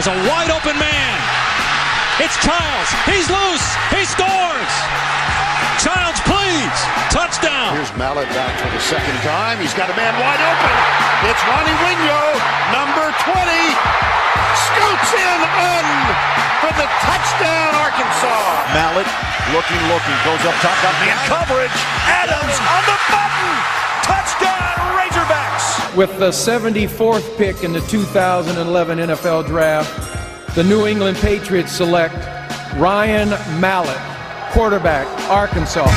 has a wide open man. It's Childs. He's loose. He scores. Childs, please. Touchdown. Here's Mallett back for the second time. He's got a man wide open. It's Ronnie Wingo, number 20. Scoots in for the touchdown, Arkansas. Mallett looking, goes up top, got man coverage. Adams on the button. Touchdown, Razorbacks. With the 74th pick in the 2011 NFL Draft, the New England Patriots select Ryan Mallett, quarterback, Arkansas.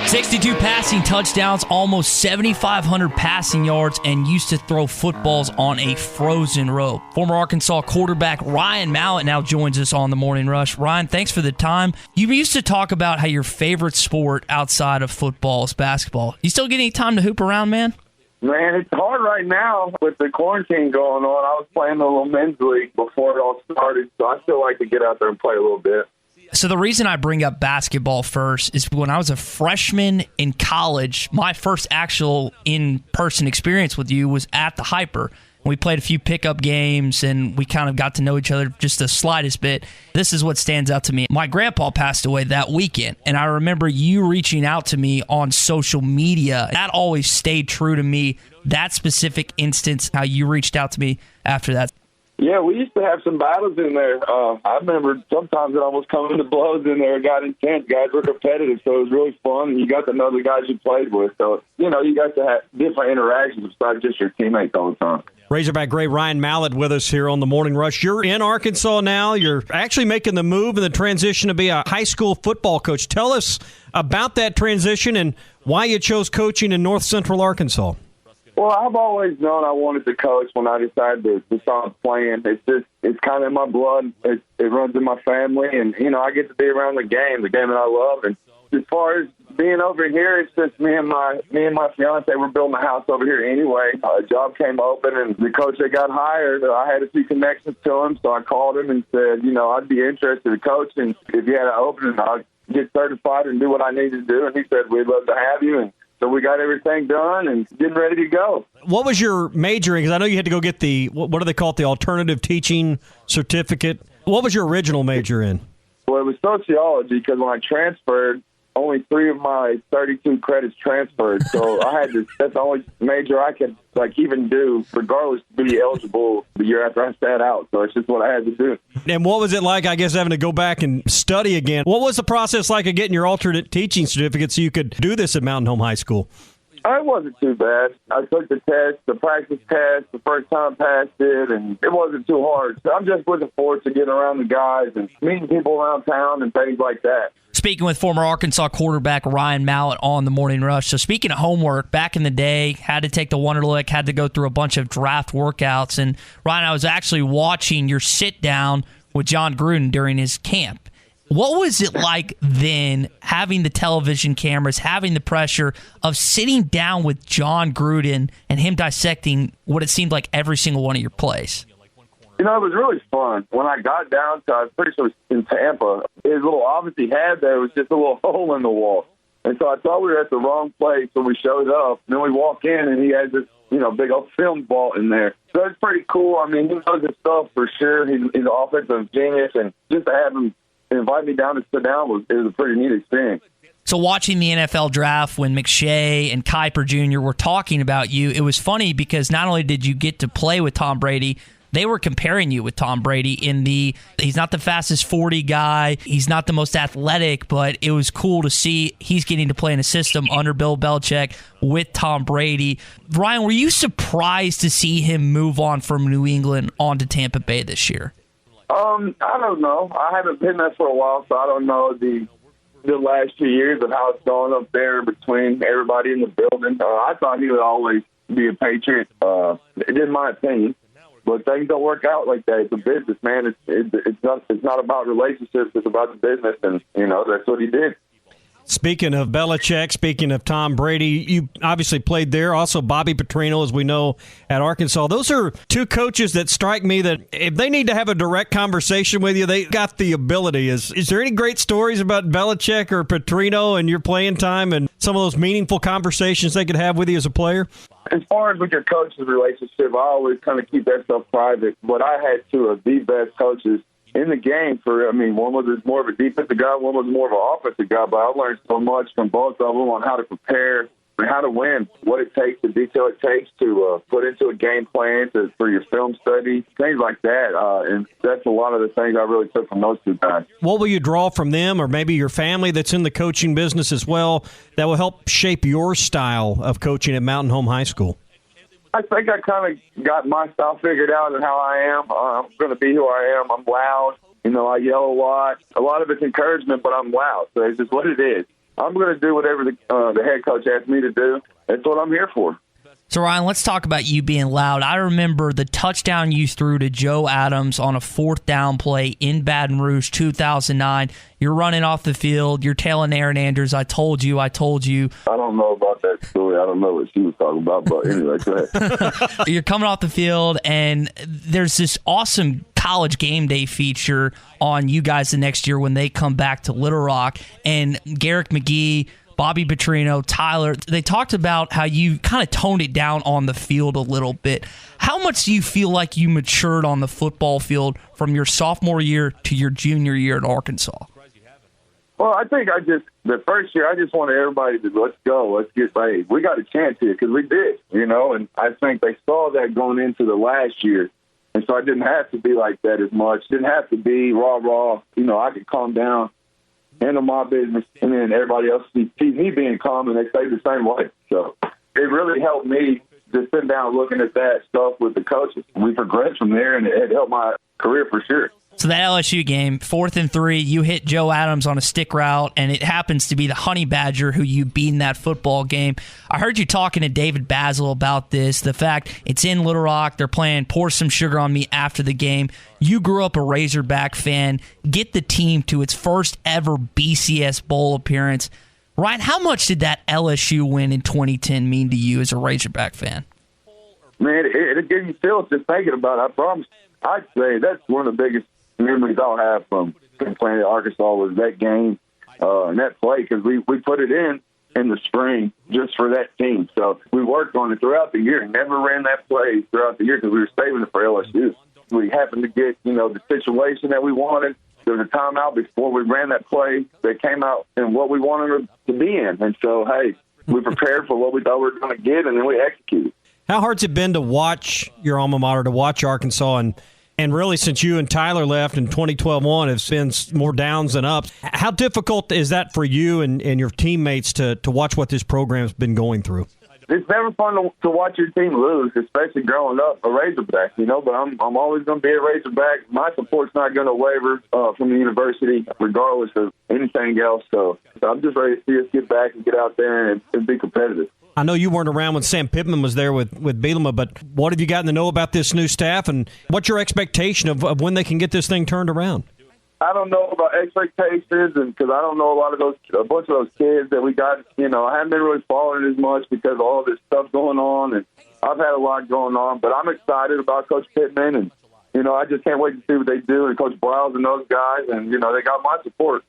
"62 passing touchdowns, almost 7,500 passing yards, and used to throw footballs on a frozen rope." Former Arkansas quarterback Ryan Mallett now joins us on the Morning Rush. Ryan, thanks for the time. You used to talk about how your favorite sport outside of football is basketball. You still get any time to hoop around, man? Man, it's hard right now with the quarantine going on. I was playing a little men's league before it all started, so I still like to get out there and play a little bit. So the reason I bring up basketball first is when I was a freshman in college, my first actual in-person experience with you was at the Hyper. We played a few pickup games, and we kind of got to know each other just the slightest bit. This is what stands out to me. My grandpa passed away that weekend, and I remember you reaching out to me on social media. That always stayed true to me, that specific instance, how you reached out to me after that. Yeah, we used to have some battles in there. I remember sometimes it almost coming to blows in there. It got intense. Guys were competitive, so it was really fun. You got to know the guys you played with. So, you got to have different interactions besides just your teammates all the time. Razorback great Ryan Mallett with us here on the Morning Rush. You're in Arkansas now. You're actually making the move and the transition to be a high school football coach. Tell us about that transition and why you chose coaching in North Central Arkansas. Well, I've always known I wanted to coach when I decided to start playing. It's kind of in my blood. It runs in my family, and, I get to be around the game that I love. And as far as being over here, it's just me and my fiance, we're building a house over here anyway. A job came open, and the coach that got hired, I had a few connections to him, so I called him and said, I'd be interested in coaching. If you had an opening, I'd get certified and do what I need to do. And he said, we'd love to have you. And so we got everything done and getting ready to go. What was your major in? Because I know you had to go get the, what do they call it, the alternative teaching certificate. What was your original major in? Well, it was sociology because when I transferred, only 3 of my 32 credits transferred. So that's the only major I could even do, regardless, to be eligible the year after I sat out. So it's just what I had to do. And what was it like, I guess, having to go back and study again? What was the process like of getting your alternate teaching certificate so you could do this at Mountain Home High School? It wasn't too bad. I took the test, the practice test, the first time I passed it, and it wasn't too hard. So I'm just looking forward to getting around the guys and meeting people around town and things like that. Speaking with former Arkansas quarterback Ryan Mallett on the Morning Rush. So speaking of homework, back in the day, had to take the Wonderlic, had to go through a bunch of draft workouts. And Ryan, I was actually watching your sit down with John Gruden during his camp. What was it like then, having the television cameras, having the pressure of sitting down with John Gruden and him dissecting what it seemed like every single one of your plays? It was really fun. When I got down to, I was pretty sure it was in Tampa, his little office he had there was just a little hole in the wall. And so I thought we were at the wrong place when we showed up. And then we walk in, and he has this, big old film vault in there. So it's pretty cool. I mean, he knows his stuff for sure. He's an offensive genius. And just to have him invite me down to sit down was a pretty neat experience. So watching the NFL draft when McShay and Kiper Jr. were talking about you, it was funny because not only did you get to play with Tom Brady, they were comparing you with Tom Brady he's not the fastest 40 guy, he's not the most athletic, but it was cool to see he's getting to play in a system under Bill Belichick with Tom Brady. Ryan, were you surprised to see him move on from New England on to Tampa Bay this year? I don't know. I haven't been there for a while, so I don't know the last 2 years of how it's gone up there between everybody in the building. I thought he would always be a Patriot, in my opinion. But things don't work out like that. It's a business, man. It's not about relationships. It's about the business, and that's what he did. Speaking of Belichick, speaking of Tom Brady, you obviously played there. Also, Bobby Petrino, as we know, at Arkansas. Those are two coaches that strike me that if they need to have a direct conversation with you, they got the ability. Is there any great stories about Belichick or Petrino and your playing time and some of those meaningful conversations they could have with you as a player? As far as with your coach's relationship, I always kind of keep that stuff private. But I had two of the best coaches in the game. One was more of a defensive guy, one was more of an offensive guy. But I learned so much from both of them on how to prepare and how to win, what it takes, the detail it takes to put into a game plan for your film study, things like that. And that's a lot of the things I really took from those two guys. What will you draw from them, or maybe your family that's in the coaching business as well, that will help shape your style of coaching at Mountain Home High School? I think I kind of got my style figured out and how I am. I'm going to be who I am. I'm loud. I yell a lot. A lot of it's encouragement, but I'm loud. So it's just what it is. I'm going to do whatever the head coach asks me to do. That's what I'm here for. So, Ryan, let's talk about you being loud. I remember the touchdown you threw to Joe Adams on a 4th down play in Baton Rouge, 2009. You're running off the field. You're tailing Aaron Andrews. I told you. I don't know about that story. I don't know what she was talking about, but anyway, go ahead. You're coming off the field, and there's this awesome college game day feature on you guys the next year when they come back to Little Rock. And Garrick McGee, Bobby Petrino, Tyler, they talked about how you kind of toned it down on the field a little bit. How much do you feel like you matured on the football field from your sophomore year to your junior year at Arkansas? Well, I think the first year, I just wanted everybody to, let's go, let's get ready. We got a chance here because we did, and I think they saw that going into the last year. And so I didn't have to be like that as much. Didn't have to be rah-rah. I could calm down, handle my business, and then everybody else sees me being calm, and they stay the same way. So it really helped me just sitting down looking at that stuff with the coaches. We progressed from there, and it helped my career for sure. So that LSU game, 4th and 3, you hit Joe Adams on a stick route, and it happens to be the Honey Badger who you beat in that football game. I heard you talking to David Basil about this, the fact it's in Little Rock, they're playing Pour Some Sugar on Me after the game. You grew up a Razorback fan, get the team to its first ever BCS Bowl appearance. Ryan, how much did that LSU win in 2010 mean to you as a Razorback fan? Man, it gives you feels just thinking about it. I promise. I'd say that's one of the biggest memories I'll have from playing at Arkansas was that game and that play, because we put it in the spring just for that team. So we worked on it throughout the year. Never ran that play throughout the year because we were saving it for LSU. We happened to get, the situation that we wanted. There was a timeout before we ran that play that came out in what we wanted it to be in. And so, hey, we prepared for what we thought we were going to get, and then we executed. How hard's it been to watch your alma mater, to watch Arkansas, and really since you and Tyler left in 2012 on, it's been more downs than ups. How difficult is that for you and your teammates to watch what this program's been going through? It's never fun to watch your team lose, especially growing up a Razorback, but I'm always going to be a Razorback. My support's not going to waver from the university, regardless of anything else. So I'm just ready to see us get back and get out there and be competitive. I know you weren't around when Sam Pittman was there with Bielema, but what have you gotten to know about this new staff, and what's your expectation of when they can get this thing turned around? I don't know about expectations, and because I don't know a bunch of those kids that we got. I haven't been really following it as much because of all this stuff going on, and I've had a lot going on. But I'm excited about Coach Pittman, and I just can't wait to see what they do, and Coach Briles and those guys, and they got my support.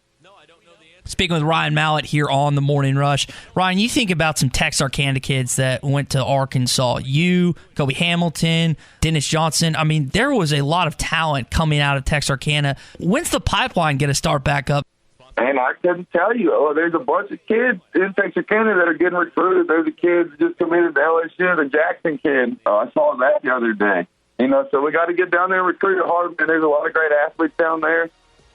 Speaking with Ryan Mallett here on The Morning Rush. Ryan, you think about some Texarkana kids that went to Arkansas. You, Kobe Hamilton, Dennis Johnson. I mean, there was a lot of talent coming out of Texarkana. When's the pipeline going to start back up? And I couldn't tell you. There's a bunch of kids in Texarkana that are getting recruited. There's a kid just committed to LSU, the Jackson kid. I saw that the other day. So we got to get down there and recruit hard. And there's a lot of great athletes down there,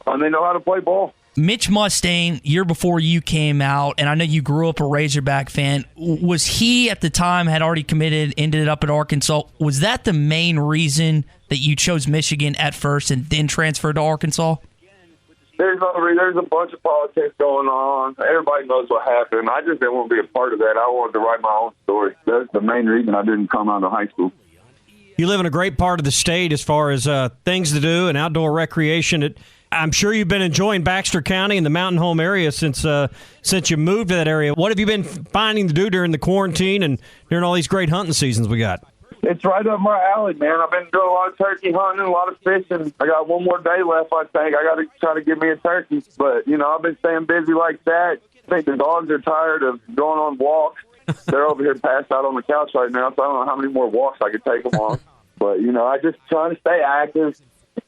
and they know how to play ball. Mitch Mustaine, year before you came out, and I know you grew up a Razorback fan, was he at the time had already committed, ended up at Arkansas? Was that the main reason that you chose Michigan at first and then transferred to Arkansas? There's a bunch of politics going on. Everybody knows what happened. I just didn't want to be a part of that. I wanted to write my own story. That's the main reason I didn't come out of high school. You live in a great part of the state as far as things to do and outdoor recreation. I'm sure you've been enjoying Baxter County and the Mountain Home area since you moved to that area. What have you been finding to do during the quarantine and during all these great hunting seasons we got? It's right up my alley, man. I've been doing a lot of turkey hunting, a lot of fishing. I got one more day left, I think. I got to try to get me a turkey. But, I've been staying busy like that. I think the dogs are tired of going on walks. they're over here passed out on the couch right now, so I don't know how many more walks I could take them on. But, I just trying to stay active.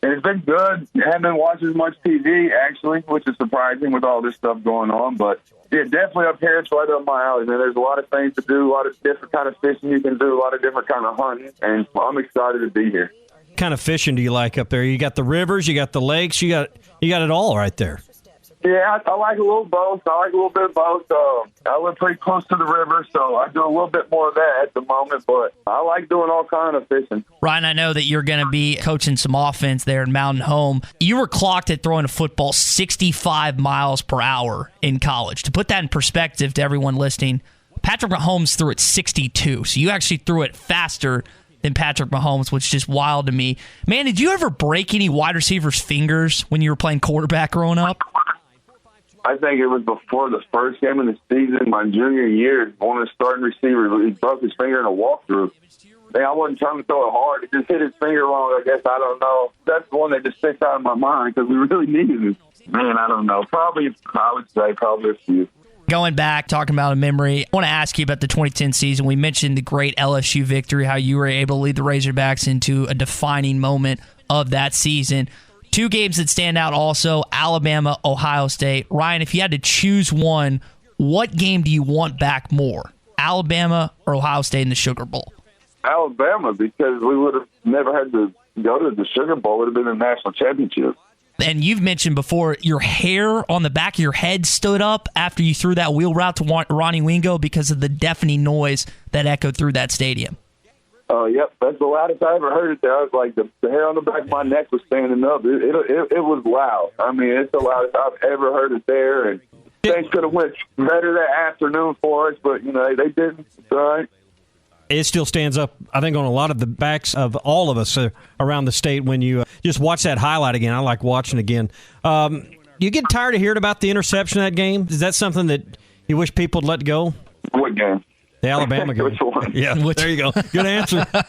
And it's been good. I haven't been watching as much TV, actually, which is surprising with all this stuff going on. But, yeah, definitely up here, it's right up my alley, man. There's a lot of things to do, a lot of different kind of fishing you can do, a lot of different kind of hunting, and I'm excited to be here. What kind of fishing do you like up there? You got the rivers, you got the lakes, you got it all right there. Yeah, I like a little both. I like a little bit of both. I live pretty close to the river, so I do a little bit more of that at the moment, but I like doing all kind of fishing. Ryan, I know that you're going to be coaching some offense there in Mountain Home. You were clocked at throwing a football 65 miles per hour in college. To put that in perspective to everyone listening, Patrick Mahomes threw it 62, so you actually threw it faster than Patrick Mahomes, which is just wild to me. Man, did you ever break any wide receivers' fingers when you were playing quarterback growing up? I think it was before the first game of the season, my junior year, one of the starting receivers, he broke his finger in a walkthrough. Man, I wasn't trying to throw it hard. It just hit his finger wrong, I guess. I don't know. That's the one that just sticks out of my mind because we really needed it. Man, I don't know. I would say probably a few. Going back, talking about a memory, I want to ask you about the 2010 season. We mentioned the great LSU victory, how you were able to lead the Razorbacks into a defining moment of that season. Two games that stand out also, Alabama, Ohio State. Ryan, if you had to choose one, what game do you want back more, Alabama or Ohio State in the Sugar Bowl? Alabama, because we would have never had to go to the Sugar Bowl. It would have been a national championship. And you've mentioned before, your hair on the back of your head stood up after you threw that wheel route to Ronnie Wingo because of the deafening noise that echoed through that stadium. Oh, yep. That's the loudest I ever heard it there. I was like, the hair on the back of my neck was standing up. It was loud. I mean, it's the loudest I've ever heard it there. And things could have went better that afternoon for us, but, they didn't. It's all right. It still stands up, I think, on a lot of the backs of all of us around the state when you just watch that highlight again. I like watching again. You get tired of hearing about the interception of that game? Is that something that you wish people would let go? What game? The Alabama game. Which one? Yeah, there you go. Good answer. Yeah.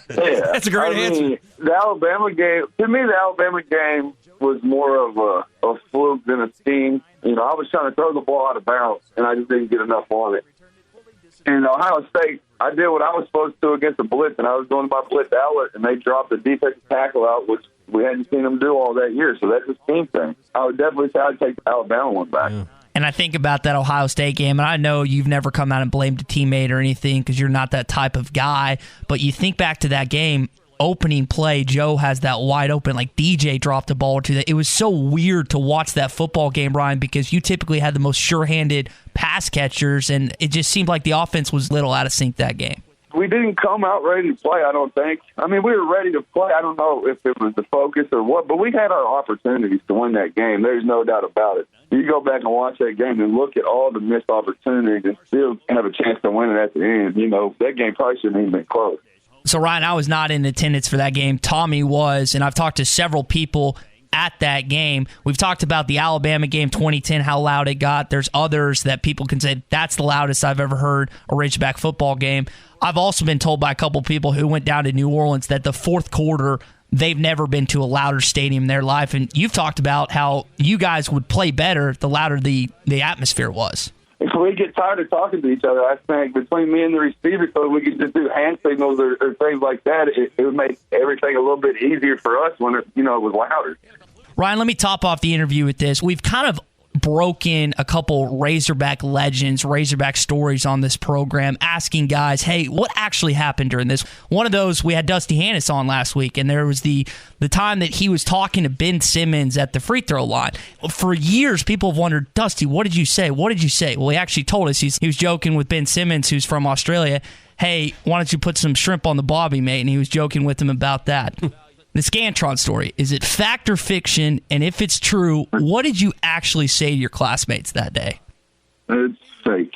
That's a great answer. The Alabama game, to me, the Alabama game was more of a fluke than a scheme. I was trying to throw the ball out of bounds, and I just didn't get enough on it. In Ohio State, I did what I was supposed to against the blitz, and I was doing my blitz outlet, and they dropped the defensive tackle out, which we hadn't seen them do all that year. So that's a scheme thing. I would definitely say I'd take the Alabama one back. Yeah. And I think about that Ohio State game, and I know you've never come out and blamed a teammate or anything because you're not that type of guy, but you think back to that game, opening play, Joe has that wide open, like DJ dropped a ball or two. It was so weird to watch that football game, Brian, because you typically had the most sure-handed pass catchers, and it just seemed like the offense was a little out of sync that game. We didn't come out ready to play, I don't think. I mean, we were ready to play. I don't know if it was the focus or what, but we had our opportunities to win that game. There's no doubt about it. You go back and watch that game and look at all the missed opportunities and still have a chance to win it at the end. That game probably shouldn't even been close. So, Ryan, I was not in attendance for that game. Tommy was, and I've talked to several people at that game. We've talked about the Alabama game 2010, how loud it got. There's others that people can say that's the loudest I've ever heard a Razorback football game. I've also been told by a couple people who went down to New Orleans that the fourth quarter, they've never been to a louder stadium in their life. And you've talked about how you guys would play better the louder the atmosphere was. If we get tired of talking to each other, I think between me and the receiver, so we could just do hand signals or things like that, it would make everything a little bit easier for us when it was louder. Ryan, let me top off the interview with this. We've kind of broken a couple Razorback legends, Razorback stories on this program, asking guys, hey, what actually happened during this? One of those, we had Dusty Hannis on last week, and there was the time that he was talking to Ben Simmons at the free throw line. For years, people have wondered, Dusty, what did you say? What did you say? Well, he actually told us. He was joking with Ben Simmons, who's from Australia. Hey, why don't you put some shrimp on the bobby, mate? And he was joking with him about that. The Scantron story, is it fact or fiction? And if it's true, what did you actually say to your classmates that day? It's fake.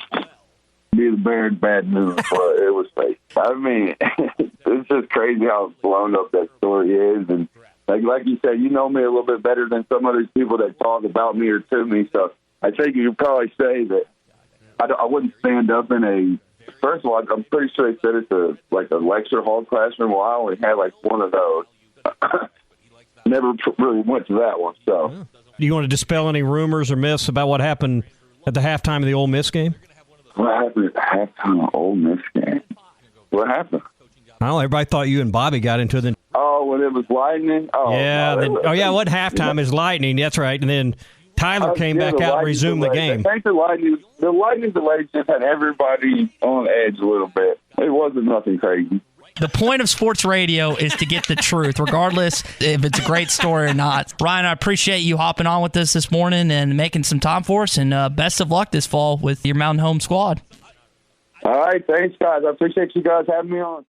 Be the bear and bad news, but it was fake. I mean, it's just crazy how blown up that story is. And like you said, you know me a little bit better than some of these people that talk about me or to me. So I think you could probably say that I wouldn't stand up in a. First of all, I'm pretty sure they said it's a lecture hall classroom. Well, I only had one of those. Never really went to that one. So, do you want to dispel any rumors or myths about what happened at the halftime of the Ole Miss game? What happened at Halftime Ole Miss game. What happened? Oh, everybody thought you and Bobby got into the. Oh, when it was lightning. Oh, yeah. no, What halftime is lightning? That's right. And then Tyler came back out and resumed the game. I think the lightning delay just had everybody on edge a little bit. It wasn't nothing crazy. The point of sports radio is to get the truth, regardless if it's a great story or not. Ryan, I appreciate you hopping on with us this morning and making some time for us, and best of luck this fall with your Mountain Home squad. All right, thanks, guys. I appreciate you guys having me on.